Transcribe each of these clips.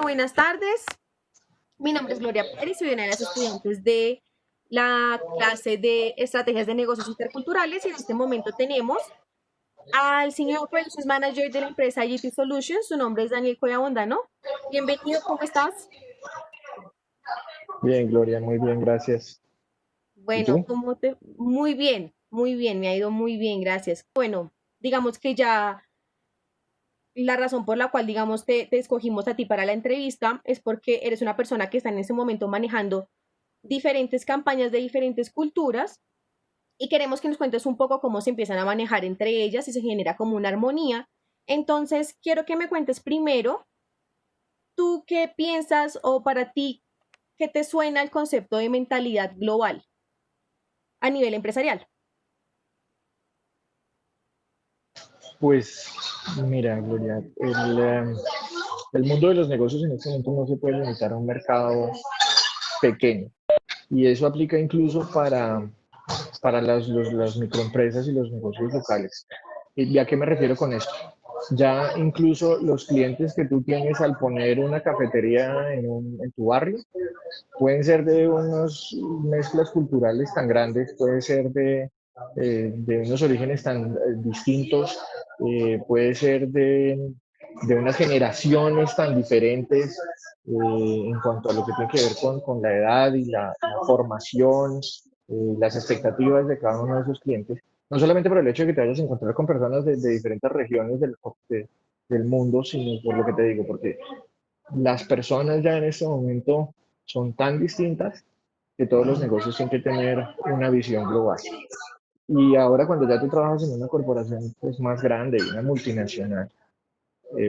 buenas tardes. Mi nombre es Gloria Pérez, soy una de las estudiantes de la clase de Estrategias de Negocios Interculturales y en este momento tenemos al Senior Operations Manager de la empresa GT Solutions. Su nombre es Daniel Cuellabonda, ¿no? Bienvenido, ¿cómo estás? Bien, Gloria, muy bien, gracias. ¿Y Bueno, tú? muy bien, me ha ido muy bien, gracias. Bueno, digamos que ya la razón por la cual, digamos, te escogimos a ti para la entrevista es porque eres una persona que está en ese momento manejando diferentes campañas de diferentes culturas y queremos que nos cuentes un poco cómo se empiezan a manejar entre ellas y se genera como una armonía. Entonces, quiero que me cuentes primero, ¿tú qué piensas o para ti, qué te suena el concepto de mentalidad global a nivel empresarial? Pues mira, Gloria, el mundo de los negocios en este momento no se puede limitar a un mercado pequeño y eso aplica incluso para las microempresas y los negocios locales. ¿Y a qué me refiero con esto? Ya incluso los clientes que tú tienes al poner una cafetería en tu barrio pueden ser de unas mezclas culturales tan grandes, puede ser de unos orígenes tan distintos, puede ser de unas generaciones tan diferentes en cuanto a lo que tiene que ver con la edad y la formación, las expectativas de cada uno de esos clientes. No solamente por el hecho de que te vayas a encontrar con personas de diferentes regiones del mundo, sino por lo que te digo, porque las personas ya en este momento son tan distintas que todos los negocios tienen que tener una visión global. Y ahora cuando ya tú trabajas en una corporación pues, más grande y una multinacional,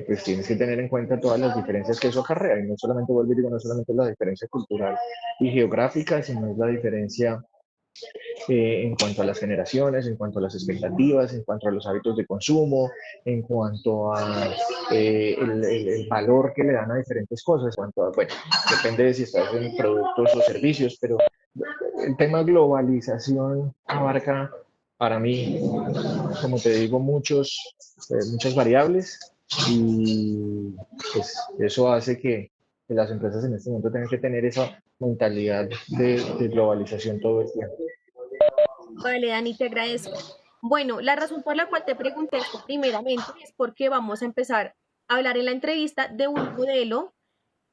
pues tienes que tener en cuenta todas las diferencias que eso acarrea. Y no solamente, vuelvo y digo, no solamente la diferencia cultural y geográfica, sino es la diferencia en cuanto a las generaciones, en cuanto a las expectativas, en cuanto a los hábitos de consumo, en cuanto a el valor que le dan a diferentes cosas, en cuanto a, bueno, depende de si estás en productos o servicios, pero el tema globalización abarca para mí, como te digo, muchas variables y pues eso hace que las empresas en este momento tengan que tener esa mentalidad de globalización todo el tiempo. Vale, Dani, te agradezco. Bueno, la razón por la cual te pregunté esto primeramente es porque vamos a empezar a hablar en la entrevista de un modelo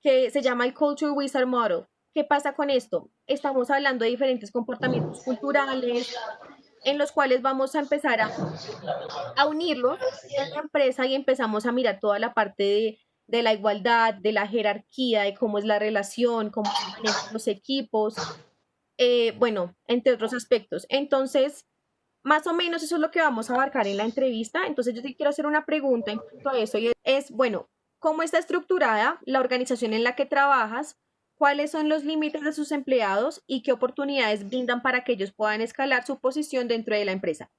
que se llama el Culture Wizard Model. ¿Qué pasa con esto? Estamos hablando de diferentes comportamientos culturales en los cuales vamos a empezar a unirlos en la empresa y empezamos a mirar toda la parte de la igualdad, de la jerarquía, de cómo es la relación, cómo se manejan los equipos, bueno, entre otros aspectos. Entonces, más o menos eso es lo que vamos a abarcar en la entrevista. Entonces, yo te quiero hacer una pregunta en cuanto a eso y es, bueno, ¿cómo está estructurada la organización en la que trabajas? ¿Cuáles son los límites de sus empleados y qué oportunidades brindan para que ellos puedan escalar su posición dentro de la empresa?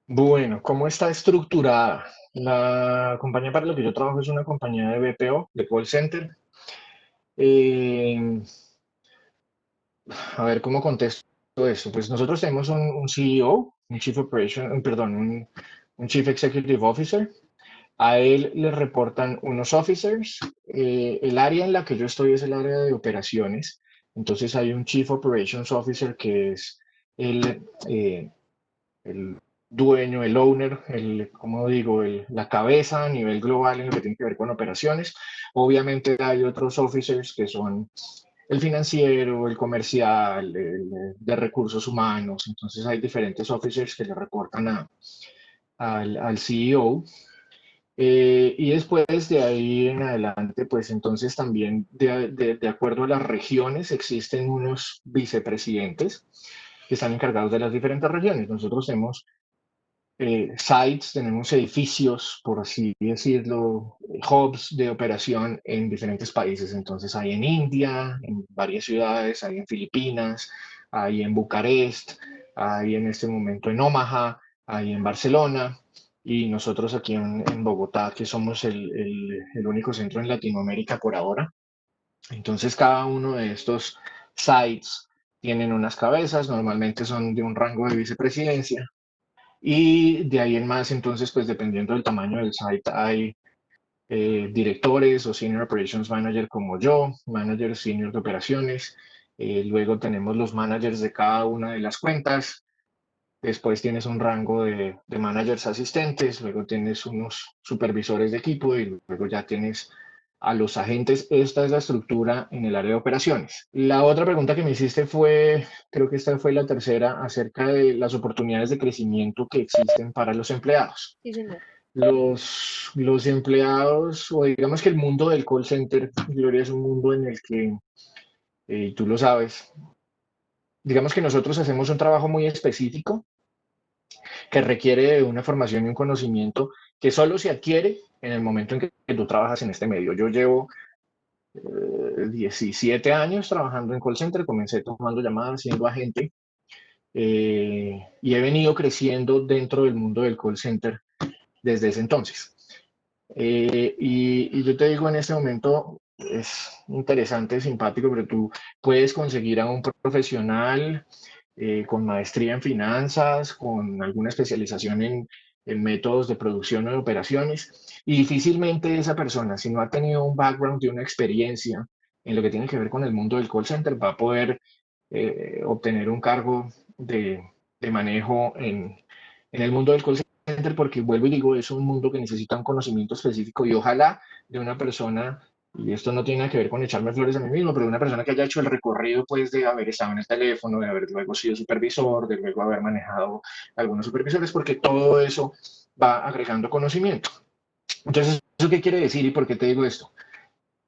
Bueno, ¿cómo está estructurada? La compañía para la que yo trabajo es una compañía de BPO, de call center. Eh, a ver, ¿cómo contesto eso? Pues nosotros tenemos un CEO, un Chief Operation, perdón, un Chief Executive Officer. A él le reportan unos officers. El área en la que yo estoy es el área de operaciones. Entonces hay un Chief Operations Officer que es el, eh, el dueño, el owner, como digo, la cabeza a nivel global en lo que tiene que ver con operaciones. Obviamente hay otros officers que son el financiero, el comercial, de recursos humanos. Entonces hay diferentes officers que le reportan al CEO. Y después de ahí en adelante, pues entonces también de acuerdo a las regiones existen unos vicepresidentes que están encargados de las diferentes regiones. Nosotros tenemos sites, tenemos edificios, por así decirlo, hubs de operación en diferentes países. Entonces hay en India, en varias ciudades, hay en Filipinas, hay en Bucarest, hay en este momento en Omaha, hay en Barcelona. Y nosotros aquí en Bogotá, que somos el único centro en Latinoamérica por ahora. Entonces cada uno de estos sites tienen unas cabezas, normalmente son de un rango de vicepresidencia y de ahí en más, entonces, pues dependiendo del tamaño del site, hay directores o Senior Operations Manager como yo, Manager Senior de Operaciones. Luego tenemos los managers de cada una de las cuentas. Después tienes un rango de managers asistentes, luego tienes unos supervisores de equipo y luego ya tienes a los agentes. Esta es la estructura en el área de operaciones. La otra pregunta que me hiciste fue, creo que esta fue la tercera, acerca de las oportunidades de crecimiento que existen para los empleados. Sí, señor. Los empleados, o digamos que el mundo del call center, Gloria, es un mundo en el que, tú lo sabes, digamos que nosotros hacemos un trabajo muy específico que requiere de una formación y un conocimiento que solo se adquiere en el momento en que tú trabajas en este medio. Yo llevo 17 años trabajando en call center, comencé tomando llamadas, siendo agente, y he venido creciendo dentro del mundo del call center desde ese entonces. Y yo te digo, en este momento es interesante, simpático, pero tú puedes conseguir a un profesional con maestría en finanzas, con alguna especialización en métodos de producción o de operaciones, y difícilmente esa persona, si no ha tenido un background y una experiencia en lo que tiene que ver con el mundo del call center, va a poder obtener un cargo de manejo en el mundo del call center, porque vuelvo y digo, es un mundo que necesita un conocimiento específico y ojalá de una persona, y esto no tiene que ver con echarme flores a mí mismo, pero de una persona que haya hecho el recorrido pues de haber estado en el teléfono, de haber luego sido supervisor, de luego haber manejado algunos supervisores, porque todo eso va agregando conocimiento. Entonces, ¿eso qué quiere decir y por qué te digo esto?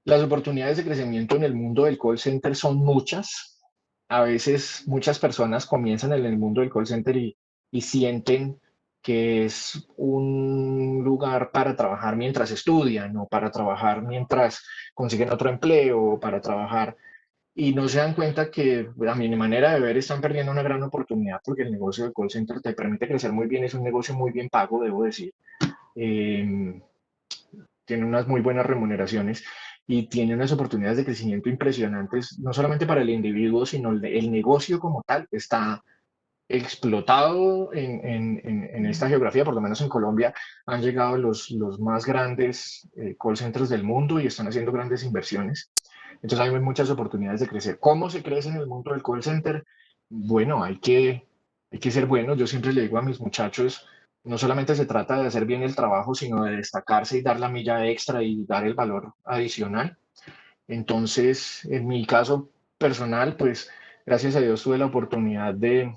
Las oportunidades de crecimiento en el mundo del call center son muchas. A veces muchas personas comienzan en el mundo del call center y sienten que es un lugar para trabajar mientras estudian o para trabajar mientras consiguen otro empleo o para trabajar y no se dan cuenta que a mi manera de ver están perdiendo una gran oportunidad porque el negocio del call center te permite crecer muy bien, es un negocio muy bien pago, debo decir. Eh, Tiene unas muy buenas remuneraciones y tiene unas oportunidades de crecimiento impresionantes, no solamente para el individuo, sino el negocio como tal está explotado en esta geografía, por lo menos en Colombia, han llegado los más grandes call centers del mundo y están haciendo grandes inversiones. Entonces hay muchas oportunidades de crecer. ¿Cómo se crece en el mundo del call center? Bueno, hay que ser bueno. Yo siempre le digo a mis muchachos, no solamente se trata de hacer bien el trabajo, sino de destacarse y dar la milla extra y dar el valor adicional. Entonces, en mi caso personal, pues gracias a Dios tuve la oportunidad de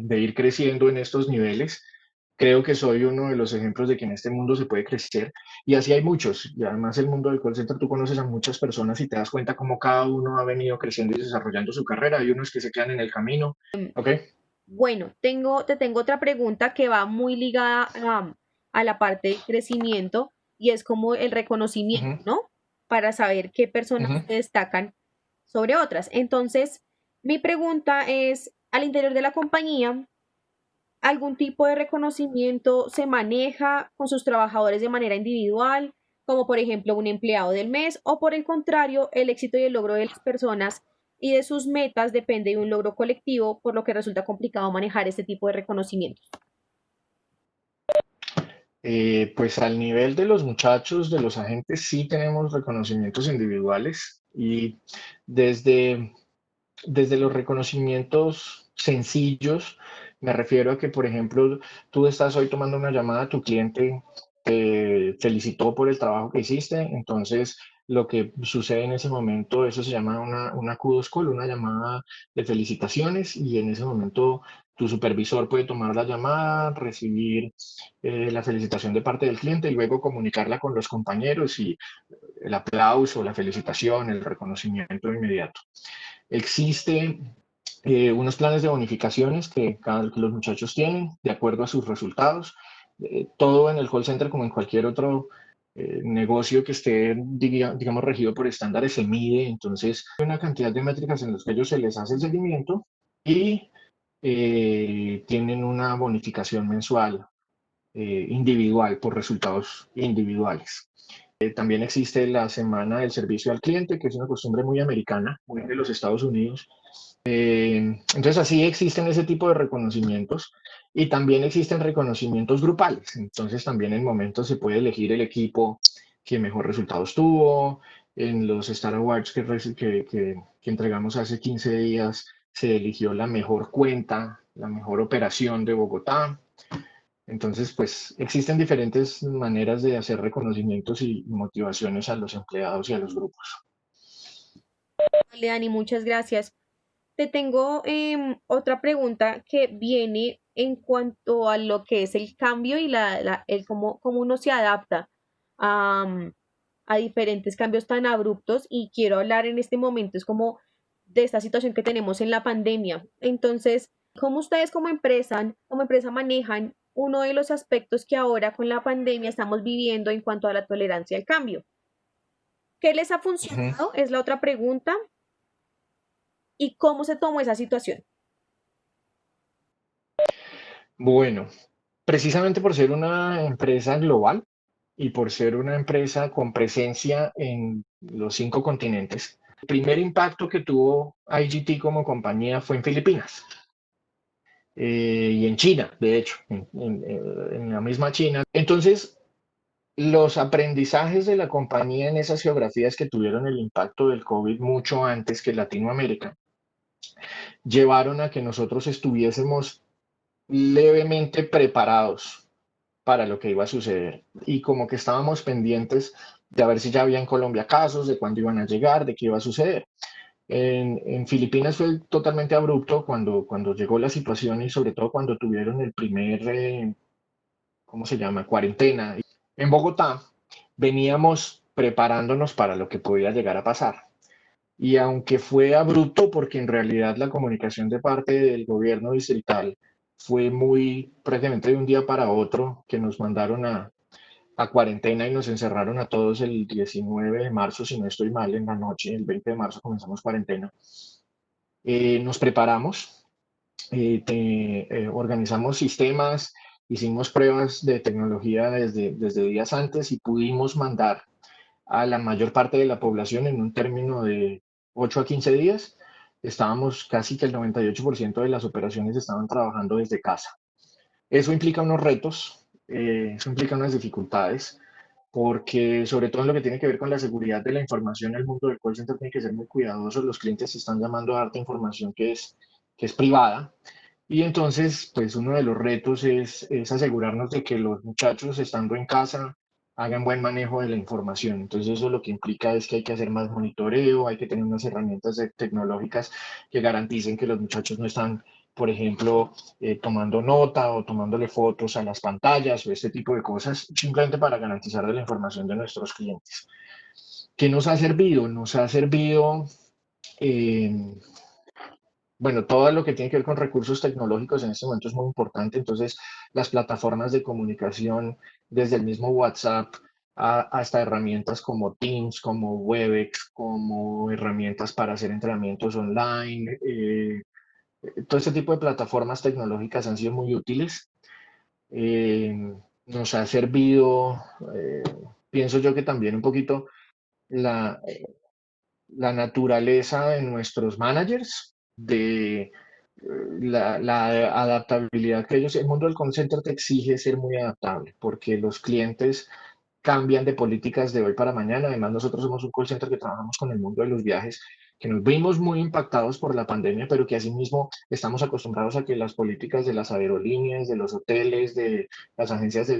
ir creciendo en estos niveles. Creo que soy uno de los ejemplos de que en este mundo se puede crecer y así hay muchos. Y además el mundo del call center, tú conoces a muchas personas y te das cuenta cómo cada uno ha venido creciendo y desarrollando su carrera. Hay unos que se quedan en el camino. ¿Ok? Bueno, te tengo otra pregunta que va muy ligada a la parte de crecimiento y es como el reconocimiento, Ujú, ¿no? Para saber qué personas ujú. se destacan sobre otras. Entonces, mi pregunta es, al interior de la compañía, ¿algún tipo de reconocimiento se maneja con sus trabajadores de manera individual, como por ejemplo un empleado del mes, o por el contrario, el éxito y el logro de las personas y de sus metas depende de un logro colectivo, por lo que resulta complicado manejar este tipo de reconocimientos? Pues al nivel de los muchachos, de los agentes, sí tenemos reconocimientos individuales y desde desde los reconocimientos sencillos, me refiero a que, por ejemplo, tú estás hoy tomando una llamada, tu cliente te felicitó por el trabajo que hiciste, entonces lo que sucede en ese momento, eso se llama una kudos call, una llamada de felicitaciones, y en ese momento tu supervisor puede tomar la llamada, recibir la felicitación de parte del cliente y luego comunicarla con los compañeros y el aplauso, la felicitación, el reconocimiento inmediato. Existe unos planes de bonificaciones que los muchachos tienen de acuerdo a sus resultados. Todo en el call center, como en cualquier otro negocio que esté, digamos, regido por estándares, se mide. Entonces, hay una cantidad de métricas en las que ellos se les hace el seguimiento y tienen una bonificación mensual individual por resultados individuales. También existe la semana del servicio al cliente, que es una costumbre muy americana, muy de los Estados Unidos. Entonces así existen ese tipo de reconocimientos y también existen reconocimientos grupales. Entonces también en momentos se puede elegir el equipo que mejor resultados tuvo. En los Star Awards que entregamos hace 15 días se eligió la mejor cuenta, la mejor operación de Bogotá. Entonces, pues existen diferentes maneras de hacer reconocimientos y motivaciones a los empleados y a los grupos. Vale, Dani, muchas gracias. Te tengo otra pregunta que viene en cuanto a lo que es el cambio y el cómo uno se adapta a, a diferentes cambios tan abruptos y quiero hablar en este momento es como de esta situación que tenemos en la pandemia. Entonces, ¿cómo ustedes como empresa manejan uno de los aspectos que ahora con la pandemia estamos viviendo en cuanto a la tolerancia al cambio? ¿Qué les ha Ujú. funcionado? Es la otra pregunta. ¿Y cómo se tomó esa situación? Bueno, precisamente por ser una empresa global y por ser una empresa con presencia en los 5 continentes, el primer impacto que tuvo IGT como compañía fue en Filipinas y en China, de hecho, en la misma China. Entonces, los aprendizajes de la compañía en esas geografías que tuvieron el impacto del COVID mucho antes que Latinoamérica, llevaron a que nosotros estuviésemos levemente preparados para lo que iba a suceder. Y como que estábamos pendientes de a ver si ya había en Colombia casos, de cuándo iban a llegar, de qué iba a suceder. En Filipinas fue totalmente abrupto cuando llegó la situación y sobre todo cuando tuvieron el primer, ¿cómo se llama?, cuarentena. En Bogotá veníamos preparándonos para lo que podía llegar a pasar. Y aunque fue abrupto, porque en realidad la comunicación de parte del gobierno distrital fue muy prácticamente de un día para otro, que nos mandaron a cuarentena y nos encerraron a todos el 19 de marzo, si no estoy mal, en la noche, el 20 de marzo comenzamos cuarentena. Nos preparamos, organizamos sistemas, hicimos pruebas de tecnología desde días antes y pudimos mandar a la mayor parte de la población en un término de 8 a 15 días. Estábamos casi que el 98% de las operaciones estaban trabajando desde casa. Eso implica unos retos, eso implica unas dificultades, porque sobre todo en lo que tiene que ver con la seguridad de la información, el mundo del call center tiene que ser muy cuidadoso. Los clientes se están llamando a darte información que es privada. Y entonces, pues uno de los retos es asegurarnos de que los muchachos estando en casa hagan buen manejo de la información. Entonces eso lo que implica es que hay que hacer más monitoreo, hay que tener unas herramientas tecnológicas que garanticen que los muchachos no están, por ejemplo, tomando nota o tomándole fotos a las pantallas o este tipo de cosas, simplemente para garantizar de la información de nuestros clientes. ¿Qué nos ha servido? Nos ha servido eh, bueno, todo lo que tiene que ver con recursos tecnológicos en este momento es muy importante. Entonces, las plataformas de comunicación, desde el mismo WhatsApp hasta herramientas como Teams, como Webex, como herramientas para hacer entrenamientos online, todo este tipo de plataformas tecnológicas han sido muy útiles. Eh, Nos ha servido, eh, pienso yo que también un poquito la, la naturaleza de nuestros managers, de la adaptabilidad que ellos, el mundo del call center te exige ser muy adaptable, porque los clientes cambian de políticas de hoy para mañana. Además, nosotros somos un call center que trabajamos con el mundo de los viajes, que nos vimos muy impactados por la pandemia, pero que asimismo estamos acostumbrados a que las políticas de las aerolíneas, de los hoteles, de las agencias de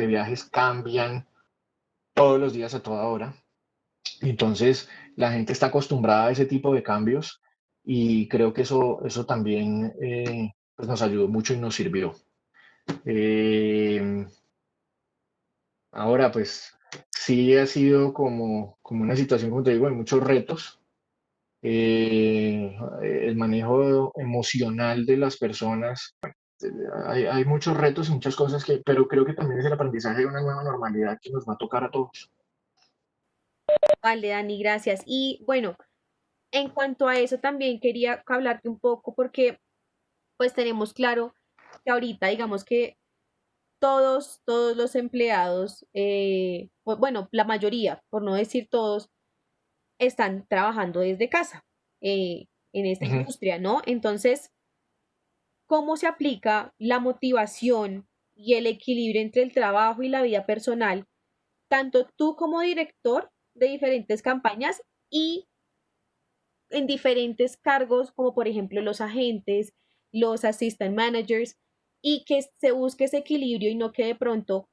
viajes cambian todos los días a toda hora. Entonces, la gente está acostumbrada a ese tipo de cambios y creo que eso también pues nos ayudó mucho y nos sirvió. Eh, Ahora, pues sí ha sido como una situación, como te digo, de muchos retos. El manejo emocional de las personas. Hay muchos retos y muchas cosas pero creo que también es el aprendizaje de una nueva normalidad que nos va a tocar a todos. Vale, Dani, gracias. Y bueno, en cuanto a eso también quería hablarte un poco porque pues tenemos claro que ahorita digamos que todos los empleados, bueno, la mayoría, por no decir todos, están trabajando desde casa en esta Ujú. industria, ¿no? Entonces, ¿cómo se aplica la motivación y el equilibrio entre el trabajo y la vida personal tanto tú como director de diferentes campañas y en diferentes cargos, como por ejemplo los agentes, los assistant managers, y que se busque ese equilibrio y no que de pronto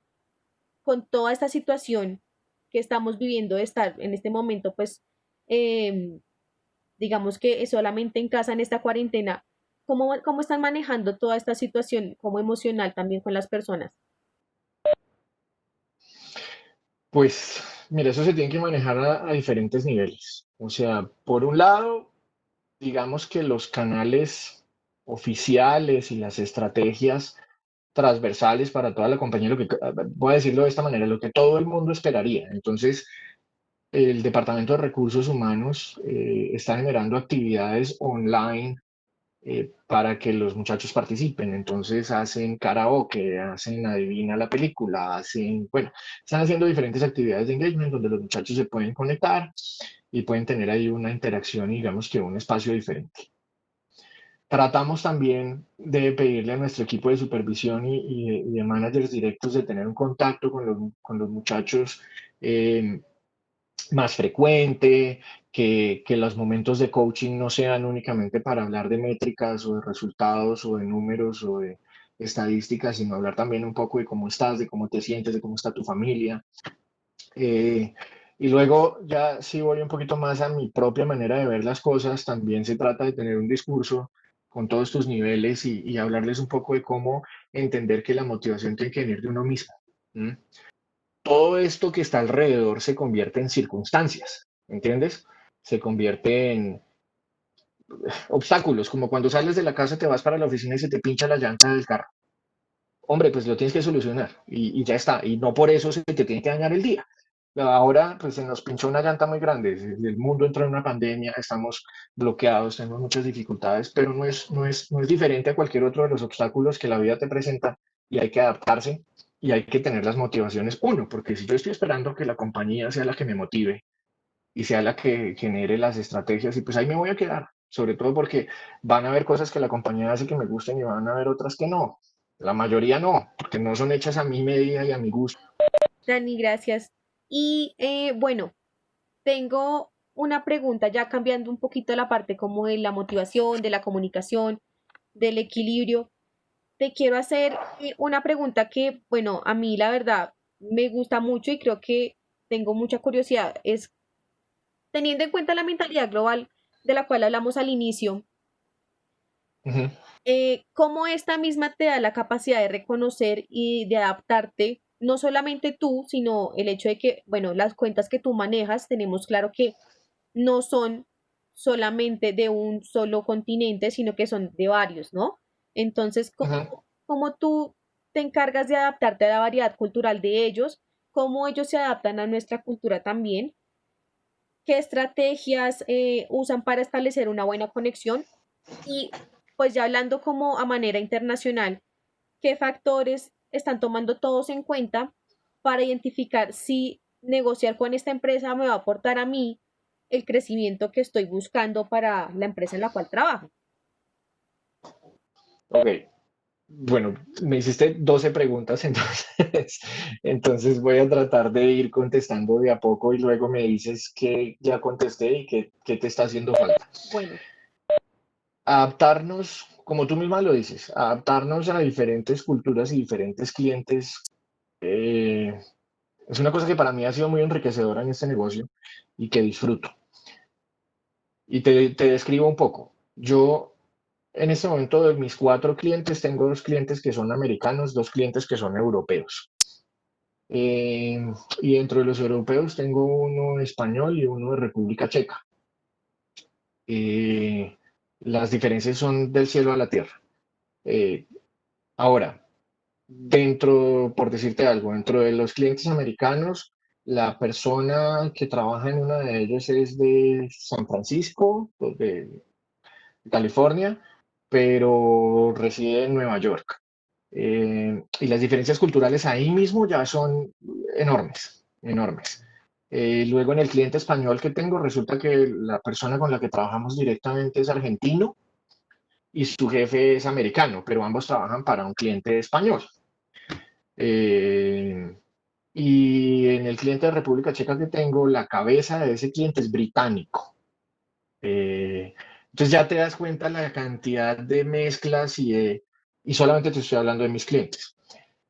con toda esta situación que estamos viviendo de estar en este momento, pues eh, digamos que solamente en casa en esta cuarentena, ¿cómo están manejando toda esta situación como emocional también con las personas? Pues, mira, eso se tiene que manejar a diferentes niveles. O sea, por un lado, digamos que los canales oficiales y las estrategias transversales para toda la compañía, voy a decirlo de esta manera, lo que todo el mundo esperaría. Entonces, el Departamento de Recursos Humanos está generando actividades online para que los muchachos participen. Entonces hacen karaoke, hacen adivina la película, bueno, están haciendo diferentes actividades de engagement donde los muchachos se pueden conectar y pueden tener ahí una interacción, digamos que un espacio diferente. Tratamos también de pedirle a nuestro equipo de supervisión y de managers directos de tener un contacto con los muchachos eh, más frecuente, que los momentos de coaching no sean únicamente para hablar de métricas o de resultados o de números o de estadísticas, sino hablar también un poco de cómo estás, de cómo te sientes, de cómo está tu familia. Eh, y luego ya si voy un poquito más a mi propia manera de ver las cosas, también se trata de tener un discurso con todos tus niveles y hablarles un poco de cómo entender que la motivación tiene que venir de uno mismo. ¿M? Todo esto que está alrededor se convierte en circunstancias, ¿entiendes? Se convierte en obstáculos, como cuando sales de la casa, te vas para la oficina y se te pincha la llanta del carro. Hombre, pues lo tienes que solucionar y ya está. Y no por eso se te tiene que dañar el día. Ahora, pues se nos pinchó una llanta muy grande. El mundo entró en una pandemia, estamos bloqueados, tenemos muchas dificultades, pero no es diferente a cualquier otro de los obstáculos que la vida te presenta y hay que adaptarse y hay que tener las motivaciones. Uno, porque si yo estoy esperando que la compañía sea la que me motive y sea la que genere las estrategias, y pues ahí me voy a quedar. Sobre todo porque van a haber cosas que la compañía hace que me gusten y van a haber otras que no. La mayoría no, porque no son hechas a mi medida y a mi gusto. Dani, gracias. Y bueno, tengo una pregunta ya cambiando un poquito la parte como de la motivación, de la comunicación, del equilibrio. Te quiero hacer una pregunta que, bueno, a mí la verdad me gusta mucho y creo que tengo mucha curiosidad. Es teniendo en cuenta la mentalidad global de la cual hablamos al inicio, Ujú. ¿cómo esta misma te da la capacidad de reconocer y de adaptarte? No solamente tú, sino el hecho de que, bueno, las cuentas que tú manejas, tenemos claro que no son solamente de un solo continente, sino que son de varios, ¿no? Entonces, Ujú. ¿cómo tú te encargas de adaptarte a la variedad cultural de ellos? ¿Cómo ellos se adaptan a nuestra cultura también? ¿Qué estrategias usan para establecer una buena conexión? Y pues ya hablando como a manera internacional, ¿qué factores están tomando todos en cuenta para identificar si negociar con esta empresa me va a aportar a mí el crecimiento que estoy buscando para la empresa en la cual trabajo? Ok, bueno, me hiciste 12 preguntas, entonces voy a tratar de ir contestando de a poco y luego me dices que ya contesté y qué te está haciendo falta. Bueno, Adaptarnos, como tú misma lo dices, adaptarnos a diferentes culturas y diferentes clientes eh, es una cosa que para mí ha sido muy enriquecedora en este negocio y que disfruto. Y te describo un poco. Yo en este momento de mis 4 clientes, tengo 2 clientes que son americanos, 2 clientes que son europeos. Eh, y dentro de los europeos tengo uno español y uno de República Checa. Eh, las diferencias son del cielo a la tierra. Eh, ahora, por decirte algo, dentro de los clientes americanos, la persona que trabaja en uno de ellos es de San Francisco, pues, de California, pero reside en Nueva York. Y las diferencias culturales ahí mismo ya son enormes, enormes. Luego en el cliente español que tengo, resulta que la persona con la que trabajamos directamente es argentino y su jefe es americano, pero ambos trabajan para un cliente español. Eh, y en el cliente de República Checa que tengo, la cabeza de ese cliente es británico. Eh, entonces ya te das cuenta la cantidad de mezclas y solamente te estoy hablando de mis clientes.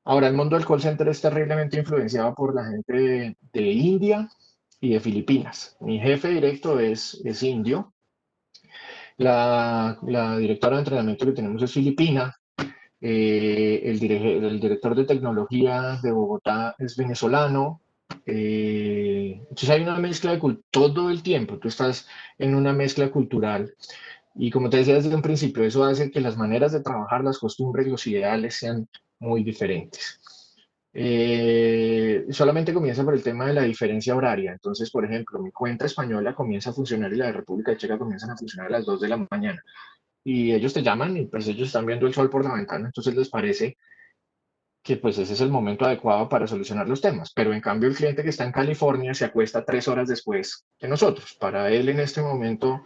Ahora, el mundo del call center es terriblemente influenciado por la gente de India y de Filipinas. Mi jefe directo es indio, la directora de entrenamiento que tenemos es filipina, el director de tecnología de Bogotá es venezolano. Entonces hay una mezcla de todo el tiempo, tú estás en una mezcla cultural y como te decía desde un principio, eso hace que las maneras de trabajar, las costumbres, los ideales sean muy diferentes. Solamente comienza por el tema de la diferencia horaria. Entonces, por ejemplo, mi cuenta española comienza a funcionar y la de República Checa comienzan a funcionar a las 2 de la mañana. Y ellos te llaman y pues ellos están viendo el sol por la ventana, entonces les parece que pues ese es el momento adecuado para solucionar los temas. Pero en cambio el cliente que está en California se acuesta 3 horas después que nosotros. Para él en este momento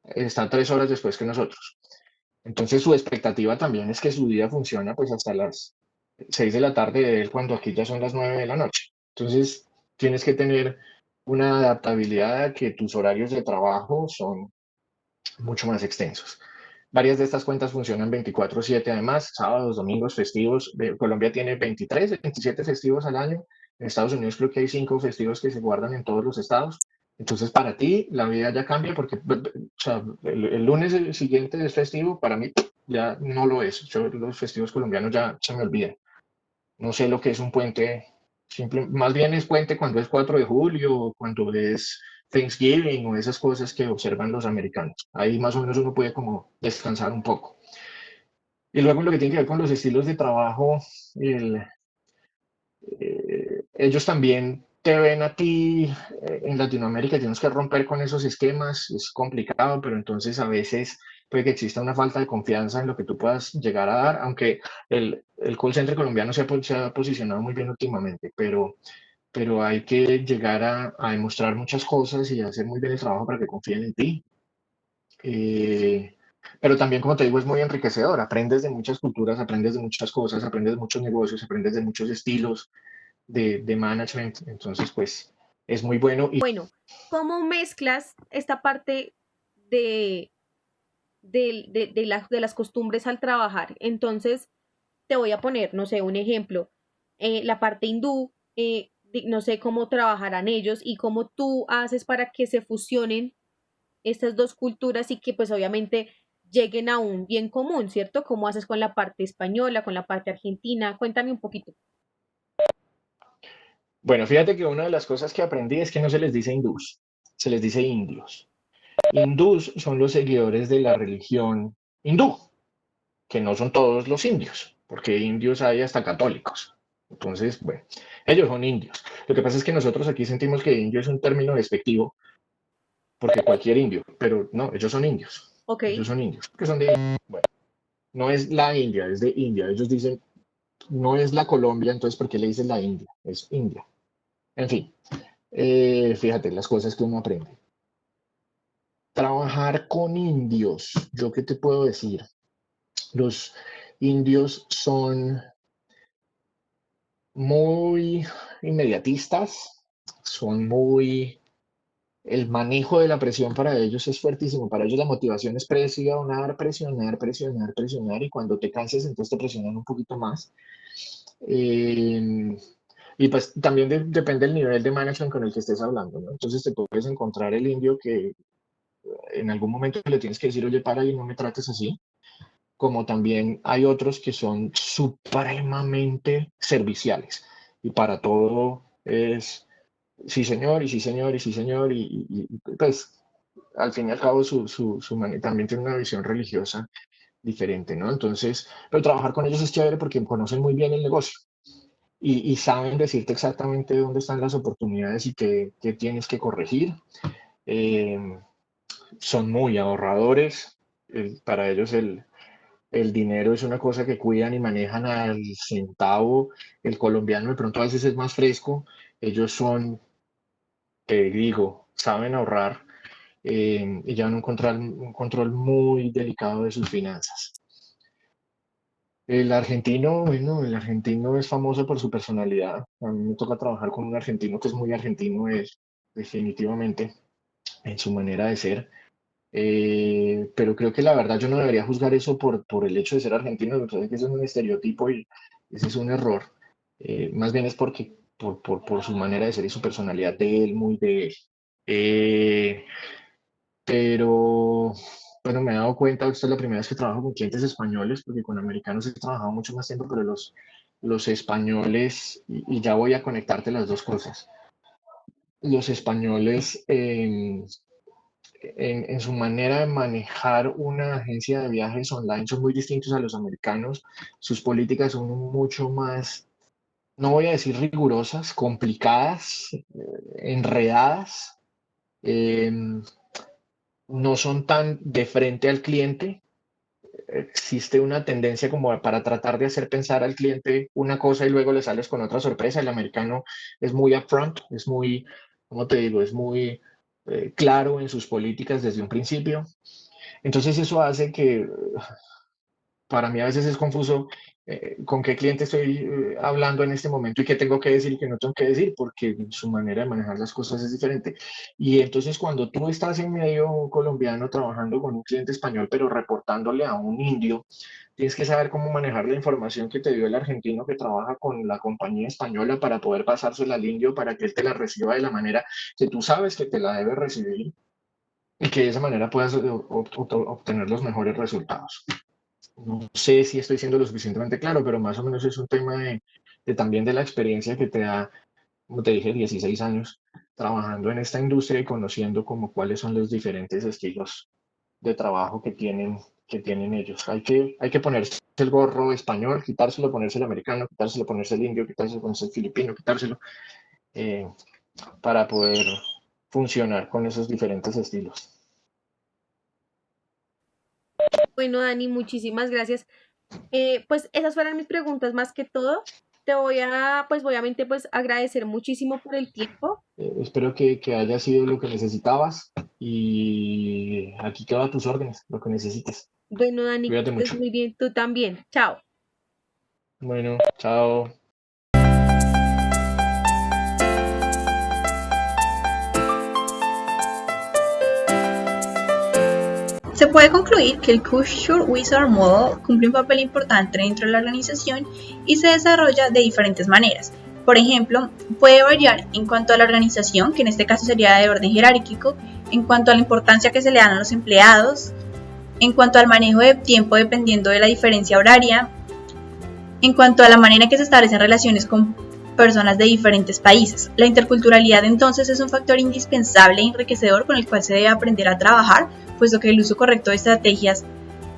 está 3 horas después que nosotros. Entonces su expectativa también es que su día funciona pues hasta las 6 de la tarde de él cuando aquí ya son las 9 de la noche. Entonces tienes que tener una adaptabilidad a que tus horarios de trabajo son mucho más extensos. Varias de estas cuentas funcionan 24/7, además, sábados, domingos, festivos. Colombia tiene 23, 27 festivos al año. En Estados Unidos creo que hay 5 festivos que se guardan en todos los estados. Entonces, para ti, la vida ya cambia porque o sea, el lunes siguiente es festivo, para mí ya no lo es. Yo, los festivos colombianos ya se me olvidan. No sé lo que es un puente, más bien es puente cuando es 4 de julio, cuando es Thanksgiving o esas cosas que observan los americanos. Ahí más o menos uno puede como descansar un poco. Y luego lo que tiene que ver con los estilos de trabajo, el, ellos también te ven a ti en Latinoamérica, tienes que romper con esos esquemas, es complicado, pero entonces a veces puede que exista una falta de confianza en lo que tú puedas llegar a dar, aunque el call center colombiano se ha posicionado muy bien últimamente, pero hay que llegar a demostrar muchas cosas y hacer muy bien el trabajo para que confíen en ti. Eh, pero también, como te digo, es muy enriquecedor. Aprendes de muchas culturas, aprendes de muchas cosas, aprendes de muchos negocios, aprendes de muchos estilos de management. Entonces, pues, es muy bueno. Y Bueno, ¿cómo mezclas esta parte de, de las costumbres al trabajar? Entonces, te voy a poner, no sé, un ejemplo, la parte hindú, no sé cómo trabajarán ellos y cómo tú haces para que se fusionen estas dos culturas y que pues obviamente lleguen a un bien común, ¿cierto? ¿Cómo haces con la parte española, con la parte argentina? Cuéntame un poquito. bueno, fíjate que una de las cosas que aprendí es que no se les dice hindús, se les dice indios. Hindús son los seguidores de la religión hindú, que no son todos los indios, porque indios hay hasta católicos. Entonces, bueno, ellos son indios. Lo que pasa es que nosotros aquí sentimos que indio es un término despectivo, porque cualquier indio, pero no, ellos son indios. Ok, Ellos son indios, que son de, bueno, no es la India, es de India. Ellos dicen, no es la Colombia, entonces, ¿por qué le dicen la India? Es India. En fin, fíjate las cosas que uno aprende. Trabajar con indios, ¿yo qué te puedo decir? Los indios son muy inmediatistas, son muy... El manejo de la presión para ellos es fuertísimo. Para ellos la motivación es presionar, presionar, presionar, presionar y cuando te canses entonces te presionan un poquito más. Eh, y pues también depende del nivel de management con el que estés hablando, ¿no? Entonces te puedes encontrar el indio que en algún momento le tienes que decir, oye, para y no me trates así. Como también hay otros que son supremamente serviciales y para todo es sí señor y sí señor y sí señor pues al fin y al cabo también tiene una visión religiosa diferente, ¿no? Entonces, pero trabajar con ellos es chévere porque conocen muy bien el negocio y saben decirte exactamente dónde están las oportunidades y qué tienes que corregir. Eh, son muy ahorradores. Para ellos el dinero es una cosa que cuidan y manejan al centavo. El colombiano de pronto a veces es más fresco. Ellos son, te digo, saben ahorrar y llevan un control muy delicado de sus finanzas. El argentino, bueno, el argentino es famoso por su personalidad. A mí me toca trabajar con un argentino que es muy argentino, es definitivamente en su manera de ser. Pero creo que la verdad yo no debería juzgar eso por el hecho de ser argentino, me parece que eso es un estereotipo y ese es un error. Más bien es porque por su manera de ser y su personalidad de él, muy de él. Eh, pero bueno, me he dado cuenta, esta es la primera vez que trabajo con clientes españoles, porque con americanos he trabajado mucho más tiempo, pero los españoles, y ya voy a conectarte las dos cosas, los españoles en su manera de manejar una agencia de viajes online son muy distintos a los americanos, sus políticas son mucho más, no voy a decir rigurosas, complicadas, enredadas. em, no son tan de frente al cliente. Existe una tendencia como para tratar de hacer pensar al cliente una cosa y luego le sales con otra sorpresa. El americano es muy upfront, es muy, ¿cómo te digo? Es muy claro en sus políticas desde un principio. Entonces eso hace que para mí a veces es confuso con qué cliente estoy hablando en este momento y qué tengo que decir y qué no tengo que decir, porque su manera de manejar las cosas es diferente. Y entonces cuando tú estás en medio colombiano trabajando con un cliente español, pero reportándole a un indio, tienes que saber cómo manejar la información que te dio el argentino que trabaja con la compañía española para poder pasársela al indio para que él te la reciba de la manera que tú sabes que te la debe recibir y que de esa manera puedas obtener los mejores resultados. No sé si estoy siendo lo suficientemente claro, pero más o menos es un tema de también de la experiencia que te da, como te dije, 16 años trabajando en esta industria y conociendo como cuáles son los diferentes estilos de trabajo que tienen ellos. Hay que ponerse el gorro español, quitárselo, ponerse el americano, quitárselo, ponerse el indio, quitárselo, ponerse el filipino, quitárselo, eh, para poder funcionar con esos diferentes estilos. Bueno, Dani, muchísimas gracias. Pues esas fueron mis preguntas más que todo. Te voy a, pues obviamente, pues agradecer muchísimo por el tiempo. Espero que haya sido lo que necesitabas y aquí quedo a tus órdenes, lo que necesites. Bueno, Dani, que Cuídate estés mucho. muy bien. Tú también. Chao. Bueno, chao. Se puede concluir que el Culture Wizard Model cumple un papel importante dentro de la organización y se desarrolla de diferentes maneras. Por ejemplo, puede variar en cuanto a la organización, que en este caso sería de orden jerárquico, en cuanto a la importancia que se le dan a los empleados, en cuanto al manejo de tiempo dependiendo de la diferencia horaria, en cuanto a la manera en que se establecen relaciones con personas de diferentes países. La interculturalidad entonces es un factor indispensable e enriquecedor con el cual se debe aprender a trabajar, puesto que el uso correcto de estrategias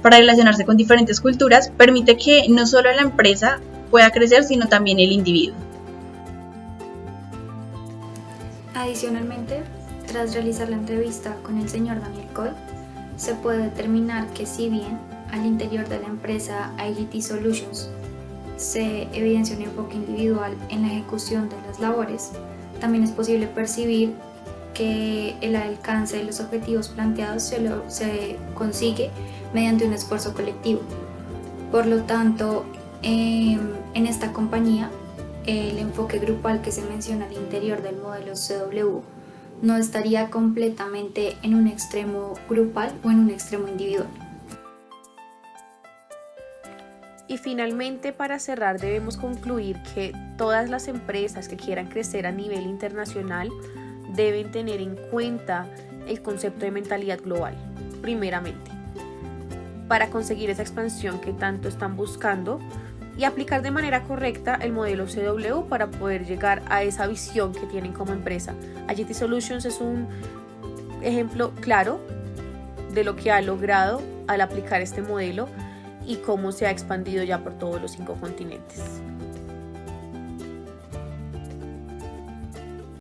para relacionarse con diferentes culturas permite que no solo la empresa pueda crecer, sino también el individuo. Adicionalmente, tras realizar la entrevista con el señor Daniel Coy, se puede determinar que si bien al interior de la empresa IGT Solutions se evidencia un enfoque individual en la ejecución de las labores, también es posible percibir que el alcance de los objetivos planteados se consigue mediante un esfuerzo colectivo. Por lo tanto, en esta compañía, el enfoque grupal que se menciona al interior del modelo CW no estaría completamente en un extremo grupal o en un extremo individual. Y finalmente, para cerrar, debemos concluir que todas las empresas que quieran crecer a nivel internacional deben tener en cuenta el concepto de mentalidad global, primeramente, para conseguir esa expansión que tanto están buscando y aplicar de manera correcta el modelo CW para poder llegar a esa visión que tienen como empresa. IGT Solutions es un ejemplo claro de lo que ha logrado al aplicar este modelo y cómo se ha expandido ya por todos los 5 continentes.